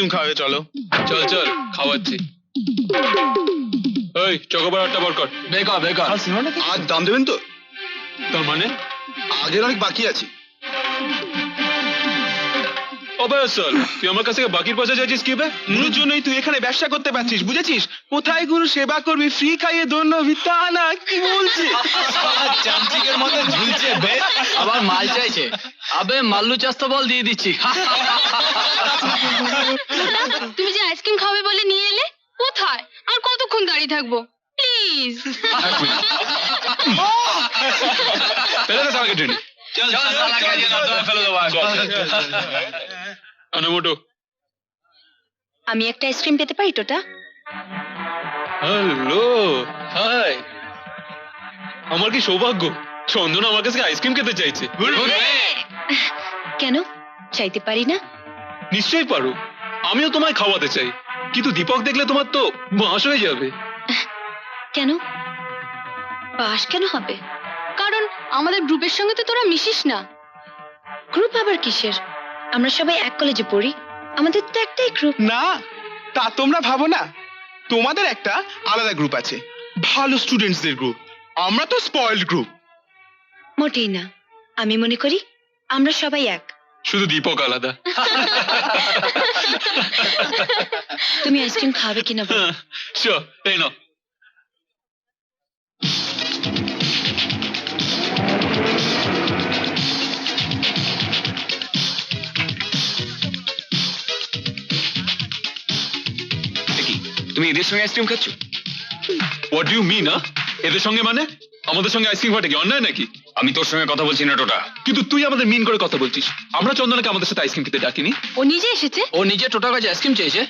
Ice cream খাওয়াবে, চলো। চল চল খাওয়াচ্ছি। এই চকোবার আটটা বার কর। বেকার বেকার। আজ দাম দেবেন তো? তার মানে আগের অনেক বাকি আছে। অবশ্যই তুই আমার কাছ থেকে বাকির পয়সা চাইছিস কি বে? গুরুর জন্যই তুই এখানে ব্যবসা করতে পারছিস, বুঝেছিস? কোথায় গুরু সেবা করবি, ফ্রি খাইয়ে দন্য বিতা না, কি বলছিস? চামচিকের মতো ঝুলছে বে, আবার মাল চাইছে। আবে মাল্লু চাষ তো বল দিয়ে দিচ্ছি। তুমি যে আইসক্রিম খাবে বলে নিয়ে এলে, কোথায় আর কতক্ষণ দাঁড়িয়ে থাকবো? প্লিজ। ফেলে দে সারাকে ট্রেনে। চল চল ফেলে দেবো। আনামোটো। আমি একটা আইসক্রিম পেতে পারি টোটা? হ্যালো হাই, আমার কি সৌভাগ্য, চন্দন আমার কাছে আইসক্রিম খেতে চাইছে। কেন চাইতে পারি না? নিশ্চয়ই পারো, আমিও তোমায় খাওয়াতে চাই, কিন্তু দীপক দেখলে তোমার তো বাঁশ হয়ে যাবে। কেন পাশ কেন হবে? কারণ আমাদের গ্রুপের সঙ্গে তো তোরা মিশিস না। গ্রুপ আবার কিসের? আমরা সবাই এক কলেজে পড়ি, আমাদের তো একটাই গ্রুপ। না, তা তোমরা ভাবো না, তোমাদের একটা আলাদা গ্রুপ আছে, ভালো স্টুডেন্টসদের গ্রুপ। আমরা তো স্পয়েলড গ্রুপ। মোটেই না, আমি মনে করি আমরা সবাই এক। শুধু দীপক আলাদা। তুমি আইসক্রিম খাবে কিনা বলো? শিওর, এই নাও। তুমি এদের সঙ্গে আইসক্রিম খাচ্ছ? What do you mean? এদের সঙ্গে মানে? আমাদের সঙ্গে আইসক্রিম খাওয়াটা কি অন্যায় নাকি? আমি তোর সঙ্গে কথা বলছি না টোটা। কিন্তু তুই আমাদের মিন করে কথা বলছিস। আমরা চন্দনাকে আমাদের সাথে আইসক্রিম খেতে ডাকিনি। ও নিজে এসেছে। ও নিজে টোটার কাছে আইসক্রিম চেয়েছে।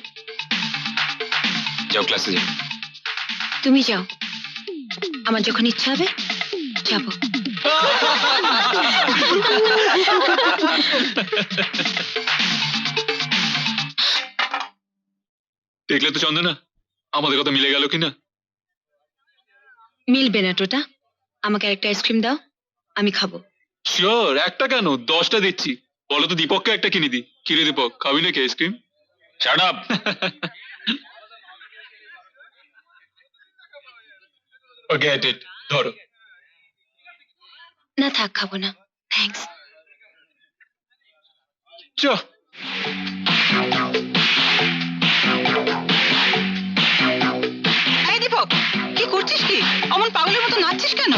যাও ক্লাসে যাও। তুমি যাও, আমার যখন ইচ্ছা হবে যাবো। দেখলে তো চন্দনা, আমাদের কথা মিলে গেল কিনা? মিলবে না টোটা, আমাকে একটা আইসক্রিম দাও, আমি খাবো। শিওর, একটা কেন 10টা দিচ্ছি। বলো তো দীপককে একটা কিনে দি। কিরে দীপক, খাবি নাকি ice cream? Shut up. Forget it, ধরো। না থাক, খাবো না, থ্যাঙ্কস। চ এই দীপক, কি করছিস? কি অমন পাগলের মতো নাচছিস কেন?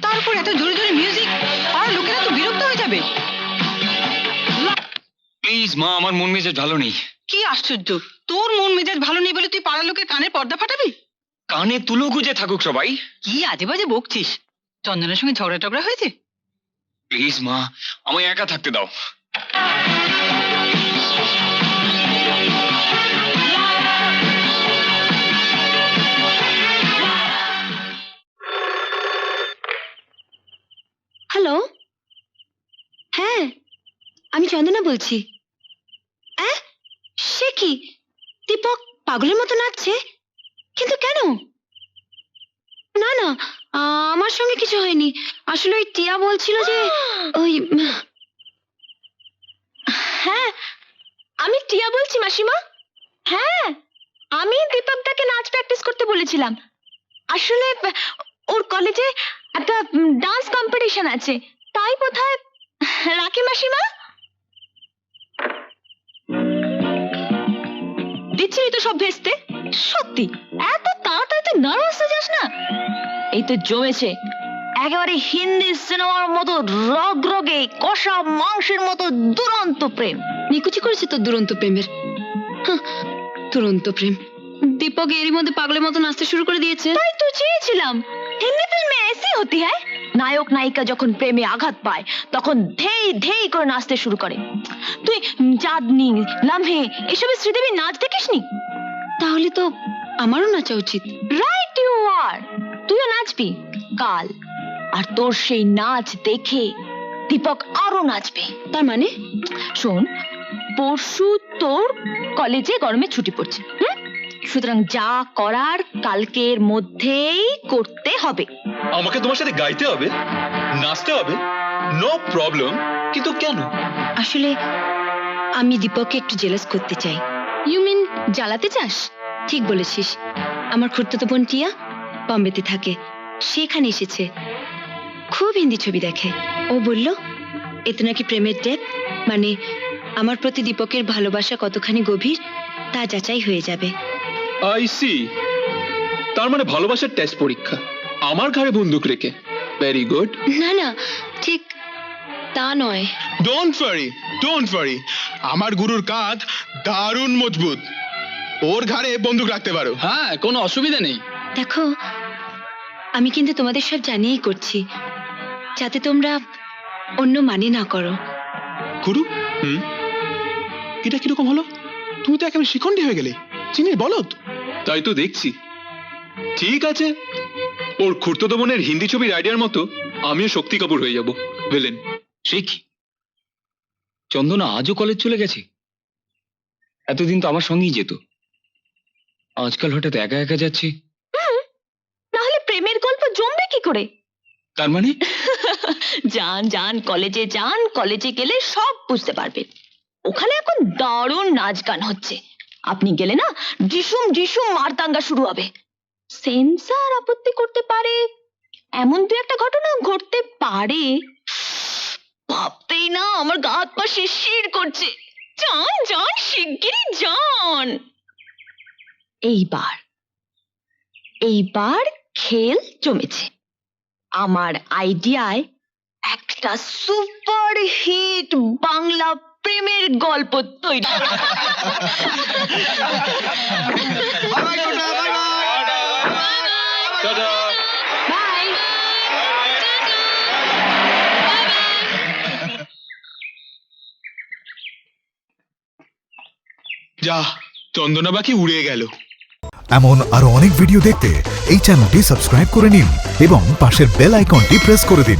তারপর এত জোরে জোরে মিউজিক, আর লোকেরা তো বিরক্ত হয়ে যাবে। প্লিজ মা, আমার মন মেজাজ ভালো নেই। কি আশ্চর্য, তোর মন মেজাজ ভালো নেই বলে তুই পাড়ার লোকের কানের পর্দা ফাটাবি? কানে তুলো গুজে থাকুক সবাই। কি আজে বাজে বকছিস? চন্দনের সঙ্গে ঝগড়া টগড়া হয়েছে? প্লিজ মা, আমায় একা থাকতে দাও। হ্যালো, হ্যাঁ আমি চন্দনা বলছি। সে কি, দীপক পাগলের মতো নাচছে? কিন্তু কেন? না না, আমার সঙ্গে কিছু হয়নি। আসলে ওই টিয়া বলছিল যে ওই। হ্যাঁ আমি টিয়া বলছি মাসিমা। হ্যাঁ আমি দীপকদাকে নাচ প্র্যাকটিস করতে বলেছিলাম। আসলে ওর কলেজে একটা ডান্স কম্পিটিশন আছে, তাই কোথায় রাখি মাসিমা। দিচ্ছিলি তো সব ভেস্তে। সত্যি এত তাড়াতাড়ি তুই নার্ভাস হয়ে যাস না। এই তো জমেছে একেবারে হিন্দি সিনেমার মতো রগরগে কষা মাংসের মতো দুরন্ত প্রেম। নিকুচি করেছে তো দুরন্ত প্রেমের। দুরন্ত প্রেম। দীপক এরই মধ্যে পাগলের মতো নাচতে শুরু করে দিয়েছে। তাই তো চেয়েছিলাম, হিন্দি ফিল্মে এসি হতি হ্যায়, নায়ক নায়িকা যখন প্রেমে আঘাত পায় তখন ধেই ধেই করে নাচতে শুরু করে। তুই চাঁদনি, লামহে এসবের শ্রীদেবী নাচ দেখিসনি? তাহলে তো আমারও নাচা উচিত। রাইট ইউ আর, তুইও নাচবি কাল। আর তোর সেই নাচ দেখে দীপক আরো নাচবে। তার মানে শোন, পরশু তোর কলেজে গরমে ছুটি পড়ছে, সুতরাং যা করার কালকের মধ্যেই করতে হবে। আমাকে তোমার সাথে গাইতে হবে, নাচতে হবে, নো প্রবলেম। কিন্তু কেন? আসলে আমি দীপককে একটু জেলাস করতে চাই। ইউ মিন জ্বালাতে চাস? ঠিক বলেছিস। আমার খুড়তুতো বোন টিয়া বম্বেতে থাকে, সেখানে এসেছে। খুব হিন্দি ছবি দেখে। ও বলল এতে নাকি প্রেমের ডেপথ, মানে আমার প্রতি দীপকের ভালোবাসা কতখানি গভীর তা যাচাই হয়ে যাবে। আই সি, তার মানে ভালোবাসার টেস্ট পরীক্ষা আমার ঘাড়ে বন্দুক রেখে। Very good. না না, ঠিক তা নয়। ডোন্ট ওয়ারি, আমার গুরুর কাঁধ দারুণ মজবুত, ওর ঘাড়ে বন্দুক রাখতে পারো। হ্যাঁ, কোনো অসুবিধা নেই। দেখো, আমি কিন্তু তোমাদের সব জানিয়েই করছি, যাতে তোমরা অন্য মানে না করো। গুরু, এটা কিরকম হলো? তুমি তো একেবারে শিখণ্ডী হয়ে গেলে, চিনির বলদ। তাই তো দেখছি। ঠিক আছে, ওর খুড়তুতো বোনের হিন্দি ছবির আইডিয়ার মতো আমিও শক্তি কাপুর হয়ে যাব, ভিলেন। সে কি, চন্দনা আজও কলেজ চলে গেছে? এতদিন তো আমার সঙ্গেই যেত, আজকাল হঠাৎ একা একা যাচ্ছে। নাহলে প্রেমের গল্প জমবে কি করে? তার মানে যান কলেজে যান, কলেজে গেলে সব বুঝতে পারবে। ওখানে এখন দারুণ নাচ গান হচ্ছে, আপনি গেলে না ডিসুম ডিসুম মারদাঙ্গা শুরু হবে। সেন্সার আপত্তি করতে পারে, এমন দু একটা ঘটনা ঘটতে পারে। ভাবতেই না আমার গা হাত পা শিরশির করছে। যান শিগগিরই যান। এইবার খেল জমেছে। আমার আইডিয়ায় একটা সুপার হিট বাংলা প্রেমের গল্প তৈরি। বাই। যা, চন্দনা বাকি উড়ে গেল। এমন আরো অনেক ভিডিও দেখতে এই চ্যানেলটি সাবস্ক্রাইব করে নিন এবং পাশের বেল আইকনটি প্রেস করে দিন।